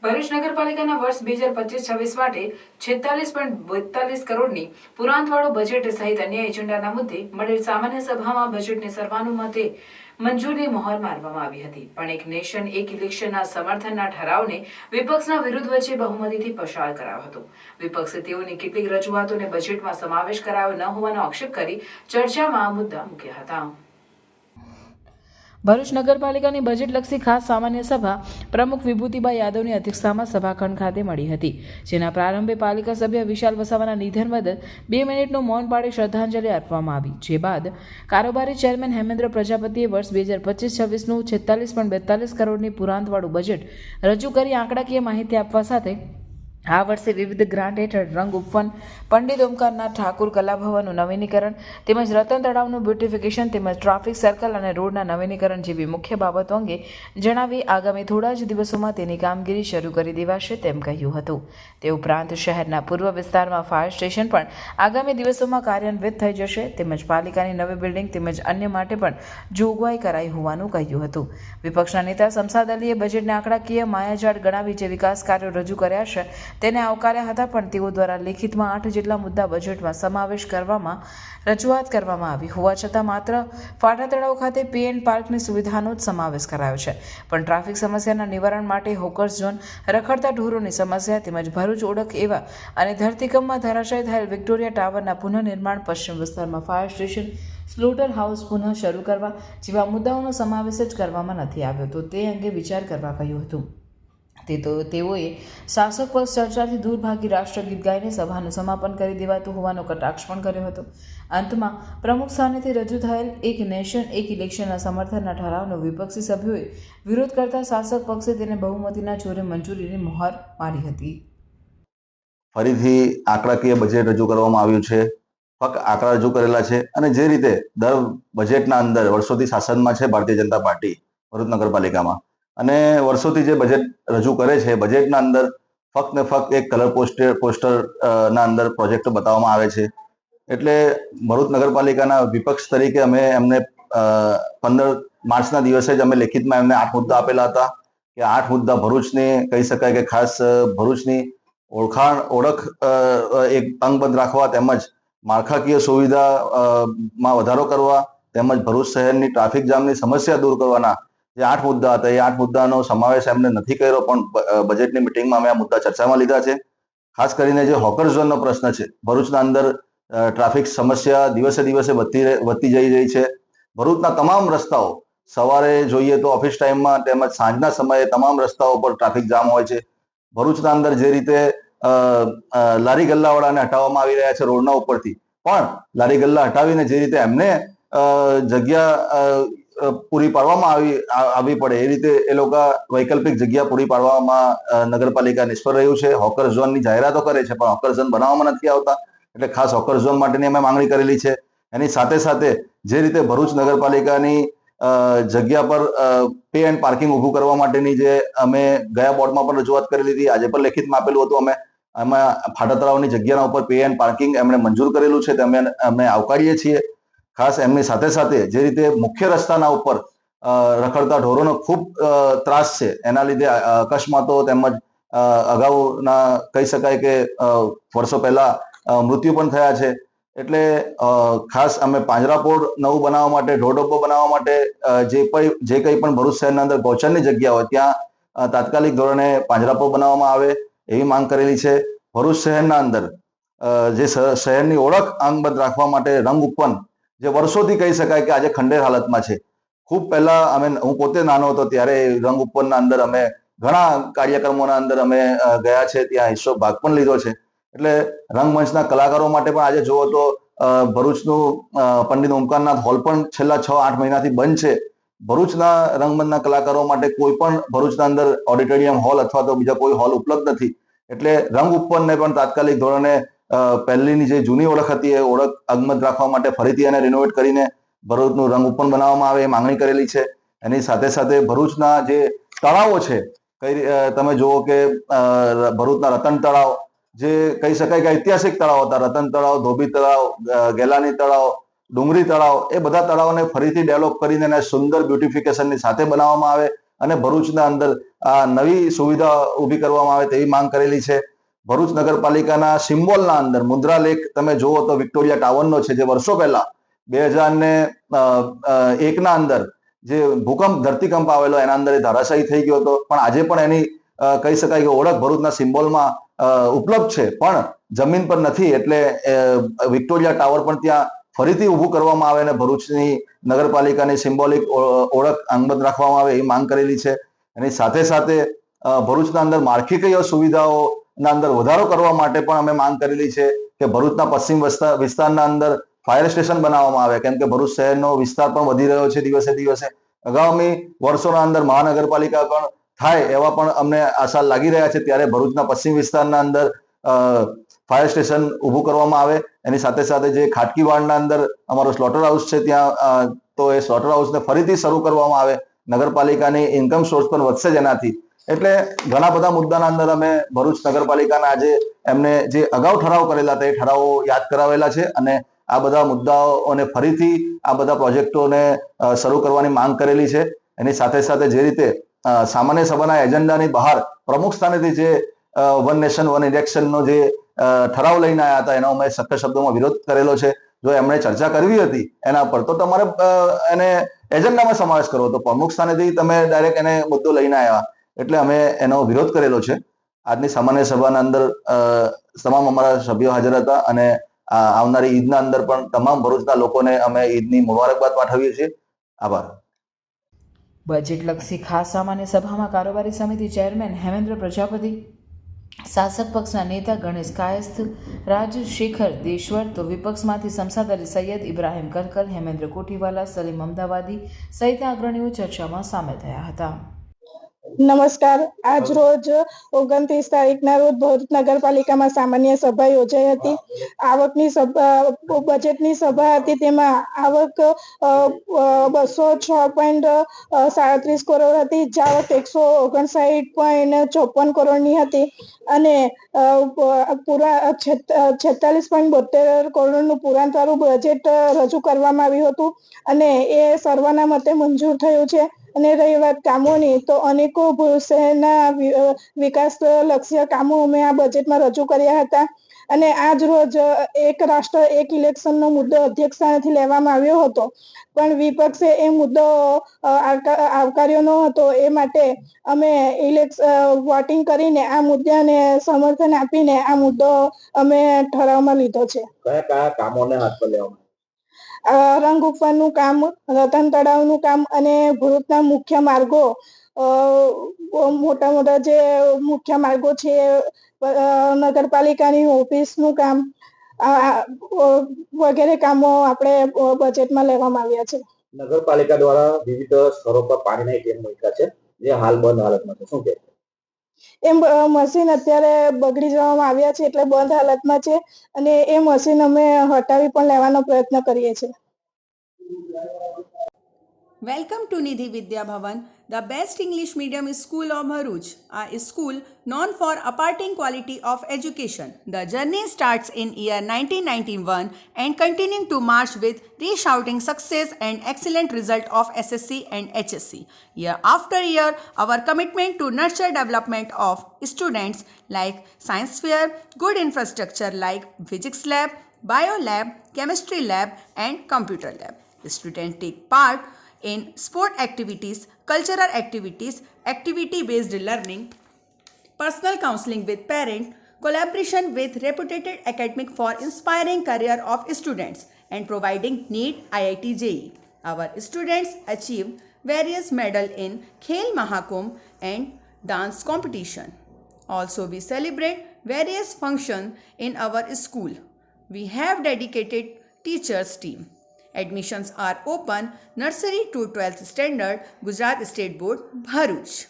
ભરૂચ નગરપાલિકાના વર્ષ 2025-26 માટે 46.42 કરોડની પુરાંતવાળું બજેટ સહિત અન્ય એજન્ડાના મુદ્દે મળેલ સામાન્ય સભામાં બજેટને સર્વાનુમતે મંજૂરી મહોર મારવામાં આવી હતી, પણ એક નેશન એક ઇલેક્શનના સમર્થનના ઠરાવને વિપક્ષના વિરોધ વચ્ચે બહુમતીથી પસાર કરાયો હતો. વિપક્ષે તેઓની કેટલીક રજૂઆતોને બજેટમાં સમાવેશ કરાયો ન હોવાનો આક્ષેપ કરી ચર્ચામાં આ મુદ્દા મૂક્યા હતા. ભરૂચ નગરપાલિકાની બજેટલક્ષી ખાસ સામાન્ય સભા પ્રમુખ વિભૂતિબા યાદવની અધ્યક્ષતામાં સભાખંડ ખાતે મળી હતી, જેના પ્રારંભે પાલિકા સભ્ય વિશાલ વસાવાના નિધન બદલ 2 મિનિટનું મૌન પાડી શ્રદ્ધાંજલિ આપવામાં આવી, જે બાદ કારોબારી ચેરમેન હેમેન્દ્ર પ્રજાપતિએ વર્ષ 2025-26નું 46.42 કરોડની પુરાંતવાળું બજેટ રજૂ કરી આંકડાકીય માહિતી આપવા સાથે આ વર્ષે વિવિધ ગ્રાન્ટ હેઠળ રંગ ઉપવન, પંડિત ઓમકારનાથ ઠાકુર કલાભવનનું નવીનીકરણ તેમજ રતન તળાવનું બ્યુટિફિકેશન તેમજ ટ્રાફિક સર્કલ અને રોડના નવીનીકરણ જેવી મુખ્ય બાબતો અંગે જણાવી આગામી થોડા જ દિવસોમાં તેની કામગીરી શરૂ કરી દેવાશે તેમ કહ્યું હતું. તે ઉપરાંત શહેરના પૂર્વ વિસ્તારમાં ફાયર સ્ટેશન પણ આગામી દિવસોમાં કાર્યાન્વિત થઈ જશે તેમજ પાલિકાની નવી બિલ્ડિંગ તેમજ અન્ય માટે પણ જોગવાઈ કરાઈ હોવાનું કહ્યું હતું. વિપક્ષના નેતા શમસાદ અલીએ બજેટને આંકડાકીય માયાજાળ ગણાવી જે વિકાસ કાર્યો રજૂ કર્યા છે તેને આવકાર્યા હતા, પણ તેઓ દ્વારા લેખિતમાં 8 જેટલા મુદ્દા બજેટમાં સમાવેશ કરવામાં રજૂઆત કરવામાં આવી હોવા છતાં માત્ર ફાટા તળાવ ખાતે પી એન્ડ પાર્કની સુવિધાનો જ સમાવેશ કરાયો છે, પણ ટ્રાફિક સમસ્યાના નિવારણ માટે હોકર્સ ઝોન, રખડતા ઢોરોની સમસ્યા તેમજ ભરૂચ ઓળખ એવા અને ધરતીકંપમાં ધરાશાયી થયેલ વિક્ટોરિયા ટાવરના પુનઃનિર્માણ, પશ્ચિમ વિસ્તારમાં ફાયર સ્ટેશન, સ્લોટર હાઉસ પુનઃ શરૂ કરવા જેવા મુદ્દાઓનો સમાવેશ જ કરવામાં નથી આવ્યો, તો તે અંગે વિચાર કરવા કહ્યું હતું. તેઓએ શાસક પક્ષ ચર્ચાથી દૂર ભાગી રાષ્ટ્રગીત ગાઈને સભાનું સમાપન કરી દેવાતું હોવાનો કટાક્ષ પણ કર્યો હતો. અંતમાં પ્રમુખ સ્થાનેથી રજૂ થયેલ એક નેશન એક ઇલેક્શનના સમર્થનના ઠરાવનો વિપક્ષી સભ્યોએ વિરોધ કરતા શાસક પક્ષે તેને બહુમતીના જોરે મંજૂરીની મહોર મારી હતી. ફરીથી આંકડાકીય બજેટ રજૂ કરવામાં આવ્યું છે. ફક્ત આંકડા રજૂ કરેલા છે અને જે રીતે દર બજેટના અંદર વર્ષોથી શાસનમાં છે ભારતીય જનતા પાર્ટી ભરૂચ નગરપાલિકામાં, અને વર્ષોથી જે બજેટ રજૂ કરે છે બજેટના અંદર ફક્ત ને ફક્ત એક કલર પોસ્ટર ના અંદર પ્રોજેક્ટ બતાવવામાં આવે છે. એટલે ભરૂચ નગરપાલિકાના વિપક્ષ તરીકે અમે એમને 15 માર્ચના દિવસે જ અમે લેખિતમાં એમને 8 મુદ્દા આપેલા હતા કે 8 મુદ્દા ભરૂચને કહી શકાય કે ખાસ ભરૂચની ઓળખ એક અંગબદ્ધ રાખવા તેમજ માળખાકીય સુવિધામાં વધારો કરવા તેમજ ભરૂચ શહેરની ટ્રાફિક જામની સમસ્યા દૂર કરવાના જે 8 મુદ્દા હતા એ 8 મુદ્દાનો સમાવેશ એમને નથી કર્યો, પણ બજેટની મિટિંગમાં અમે આ મુદ્દા ચર્ચામાં લીધા છે. ખાસ કરીને જે હોકર ઝોનનો પ્રશ્ન છે, ભરૂચના અંદર ટ્રાફિક સમસ્યા દિવસે દિવસે વધતી જઈ રહી છે. ભરૂચના તમામ રસ્તાઓ સવારે જોઈએ તો ઓફિસ ટાઈમમાં તેમજ સાંજના સમયે તમામ રસ્તાઓ પર ટ્રાફિક જામ હોય છે. ભરૂચના અંદર જે રીતે લારી ગલ્લાવાળાને હટાવવામાં આવી રહ્યા છે રોડના ઉપરથી, પણ લારી ગલ્લા હટાવીને જે રીતે એમને જગ્યા પૂરી પાડવામાં આવી પડે એ રીતે એ લોકો વૈકલ્પિક જગ્યા પૂરી પાડવામાં નગરપાલિકા નિષ્ફળ રહ્યું છે. હોકર ઝોનની જાહેરાતો કરે છે પણ હોકર ઝોન બનાવવામાં નથી આવતા, એટલે ખાસ હોકર ઝોન માટેની અમે માંગણી કરેલી છે. એની સાથે સાથે જે રીતે ભરૂચ નગરપાલિકાની જગ્યા પર પે એન્ડ પાર્કિંગ ઊભું કરવા માટેની જે અમે ગયા બોર્ડમાં પણ રજૂઆત કરેલી હતી, આજે પણ લેખિતમાં આપેલું હતું, એમાં ફાટા તળાવની જગ્યાના ઉપર પે એન્ડ પાર્કિંગ એમણે મંજૂર કરેલું છે, અમે આવકારીએ છીએ. ખાસ એમની સાથે સાથે જે રીતે મુખ્ય રસ્તાના ઉપર રખડતા ઢોરોનો ખૂબ ત્રાસ છે, એના લીધે અકસ્માતો તેમજ અગાઉના કહી શકાય કે વર્ષો પહેલા મૃત્યુ પણ થયા છે. એટલે ખાસ અમે પાંજરાપોળ નવું બનાવવા માટે, ઢોરડબ્બો બનાવવા માટે જે કંઈ પણ ભરૂચ શહેરના અંદર ગૌચરની જગ્યા હોય ત્યાં તાત્કાલિક ધોરણે પાંજરાપોળ બનાવવામાં આવે એવી માંગ કરેલી છે. ભરૂચ શહેરના અંદર જે શહેરની ઓળખ અંગબદ્ધ રાખવા માટે રંગ ઉપવન જે વર્ષોથી કહી શકાય કે આજે ખંડેર હાલતમાં છે. ખૂબ પહેલા હું પોતે નાનો હતો ત્યારે રંગ ઉપવનના અંદર અમે ઘણા કાર્યક્રમોના અંદર અમે ગયા છે, ત્યાં ભાગ પણ લીધો છે. એટલે રંગમંચના કલાકારો માટે પણ આજે જુઓ તો ભરૂચનું પંડિત ઓમકારનાથ હોલ પણ છેલ્લા 6-8 મહિનાથી બંધ છે. ભરૂચના રંગમંચના કલાકારો માટે કોઈ પણ ભરૂચના અંદર ઓડિટોરિયમ હોલ અથવા તો બીજા કોઈ હોલ ઉપલબ્ધ નથી. એટલે રંગ ઉપવનને પણ તાત્કાલિક ધોરણે પહેલીની જે જૂની ઓળખ હતી એ ઓળખ અંગબદ્ધ રાખવા માટે ફરીથી એને રિનોવેટ કરીને ભરૂચનું રંગ ઉપવન બનાવવામાં આવે એ માંગણી કરેલી છે. એની સાથે સાથે ભરૂચના જે તળાવો છે, તમે જુઓ કે ભરૂચના રતન તળાવ જે કહી શકાય કે ઐતિહાસિક તળાવ હતા, રતન તળાવ, ધોબી તળાવ, ગેલાની તળાવ, ડુંગરી તળાવ, એ બધા તળાવોને ફરીથી ડેવલપ કરીને એને સુંદર બ્યુટિફિકેશનની સાથે બનાવવામાં આવે અને ભરૂચના અંદર આ નવી સુવિધા ઊભી કરવામાં આવે તેવી માંગ કરેલી છે. ભરૂચ નગરપાલિકાના સિમ્બોલના અંદર મુદ્રા લેખ તમે જુઓ તો વિક્ટોરિયા ટાવરનો છે, જે વર્ષો પહેલા 2001ના અંદર જે ધરતીકંપ આવેલો એના અંદર એ ધરાશાયી થઈ ગયો હતો, પણ આજે પણ એની કહી શકાય કે ઓળખ ભરૂચના સિમ્બોલમાં ઉપલબ્ધ છે, પણ જમીન પર નથી. એટલે વિક્ટોરિયા ટાવર પણ ત્યાં ફરીથી ઊભું કરવામાં આવે અને ભરૂચની નગરપાલિકાની સિમ્બોલિક ઓળખ અંગત રાખવામાં આવે એ માંગ કરેલી છે. એની સાથે સાથે ભરૂચના અંદર માળખાકીય સુવિધાઓના અંદર વધારો કરવા માટે પણ અમે માંગ કરેલી છે કે ભરૂચના પશ્ચિમ વિસ્તારના અંદર ફાયર સ્ટેશન બનાવવામાં આવે, કેમ કે ભરૂચ શહેરનો વિસ્તાર પણ વધી રહ્યો છે દિવસે દિવસે. આગામી વર્ષોના અંદર મહાનગરપાલિકા પણ થાય એવા પણ અમને આશા લાગી રહ્યા છે. ત્યારે ભરૂચના પશ્ચિમ વિસ્તારના અંદર ફાયર સ્ટેશન ઊભું કરવામાં આવે. એની સાથે સાથે જે ખાટકીવાડના અંદર અમારો સ્લોટર હાઉસ છે, ત્યાં તો એ સ્લોટર હાઉસને ફરીથી શરૂ કરવામાં આવે. નગરપાલિકાની ઇન્કમ સોર્સ પણ વધશે જ એનાથી. એટલે ઘણા બધા મુદ્દાના અંદર અમે ભરૂચ નગરપાલિકાના આજે એમને જે અગાઉ ઠરાવ કરેલા હતા એ ઠરાવો યાદ કરાવેલા છે અને આ બધા મુદ્દાઓને ફરીથી આ બધા પ્રોજેક્ટોને શરૂ કરવાની માંગ કરેલી છે. એની સાથે સાથે જે રીતે સામાન્ય સભાના એજન્ડાની બહાર પ્રમુખ સ્થાનેથી જે વન નેશન વન ઇલેક્શનનો જે ઠરાવ લઈને આવ્યા હતા એનો અમે સખત શબ્દોમાં વિરોધ કરેલો છે. જો એમણે ચર્ચા કરવી હતી એના પર તો તમારે એને એજન્ડામાં સમાવેશ કરવો, તો પ્રમુખ સ્થાનેથી તમે ડાયરેક્ટ એને મુદ્દો લઈને આવ્યા, એટલે અમે એનો વિરોધ કરેલો છે. આજની સામાન્ય સભાના અંદર તમામ અમારા સભ્યો હાજર હતા અને આવનારી ઈદના અંદર પણ તમામ ભરૂચના લોકોને અમે ઈદની મુબારકબાદ પાઠવીએ છીએ. આભાર. બજેટલક્ષી ખાસ સામાન્ય સભામાં કારોબારી સમિતિ ચેરમેન હેમેન્દ્ર પ્રજાપતિ, શાસક પક્ષના નેતા ગણેશ કાયસ્થ, રાજશેખર દેશવર, તો વિપક્ષમાંથી શમસાદ અલી સૈયદ, ઇબ્રાહિમ કલકલ, હેમેન્દ્ર કોઠીવાલા, સલીમ અમદાવાદી સહિતના અગ્રણીઓ ચર્ચામાં સામેલ થયા હતા. નમસ્કાર. આજ રોજ 29 તારીખના રોજ ભરૂચ નગરપાલિકામાં સામાન્ય સભા યોજાઈ હતી. આવકની બજેટની સભા હતી. તેમાં આવક 206.37 કરોડ હતી, જાવક 159.54 કરોડની હતી અને પૂરા 46.72 કરોડનું પુરાંતવાળું બજેટ રજૂ કરવામાં આવ્યું હતું અને એ સર્વાનુમતે મંજૂર થયું છે. અને રહી વાત કામોની, તો અનેકો ભરૂચ શહેરના વિકાસલક્ષી કામો અમે આ બજેટમાં રજૂ કર્યા હતા અને આજ રોજ એક રાષ્ટ્ર એક ઇલેક્શનનો મુદ્દો અધ્યક્ષ સ્થાનેથી લેવામાં આવ્યો હતો, પણ વિપક્ષે એ મુદ્દો આવકાર્યો ન હતો. એ માટે અમે વોટિંગ કરીને આ મુદ્દાને સમર્થન આપીને આ મુદ્દો અમે ઠરાવમાં લીધો છે. કયા કયા કામોને હાથ પર લેવામાં? રંગ ઉપરનું કામ, રતન તળાવનું કામ અને ભરૂચના મુખ્ય માર્ગો, મોટા મોટા જે મુખ્ય માર્ગો છે, નગરપાલિકાની ઓફિસનું કામ વગેરે કામો આપણે બજેટમાં લેવામાં આવ્યા છે. નગરપાલિકા દ્વારા વિવિધ સ્થળો પર પાણીના એટીએમ મૂક્યા છે, જે હાલ બંધ હાલતમાં છે, શું કહેશો? એમ મશીન અત્યારે બગડી જવામાં આવ્યા છે, એટલે બંધ હાલતમાં છે અને એ મશીન અમે હટાવી પણ લેવાનો પ્રયત્ન કરીએ છીએ. Welcome to Nidhi Vidya Bhavan, the best English medium school of Bharuch, a school known for imparting quality of education. The journey starts in year 1991 and continuing to march with resounding success and excellent result of SSC and HSC. Year after year, our commitment to nurture development of students like science fair, good infrastructure like physics lab, bio lab, chemistry lab and computer lab. The students take part in sport activities, cultural activities, activity-based learning, personal counseling with parents, collaboration with reputed academic for inspiring career of students and providing NEET IIT JEE. Our students achieved various medals in Khel Mahakumbh and dance competition. Also, we celebrate various functions in our school. We have dedicated teachers team. Admissions are open nursery to 12th standard, Gujarat State Board, Bharuch.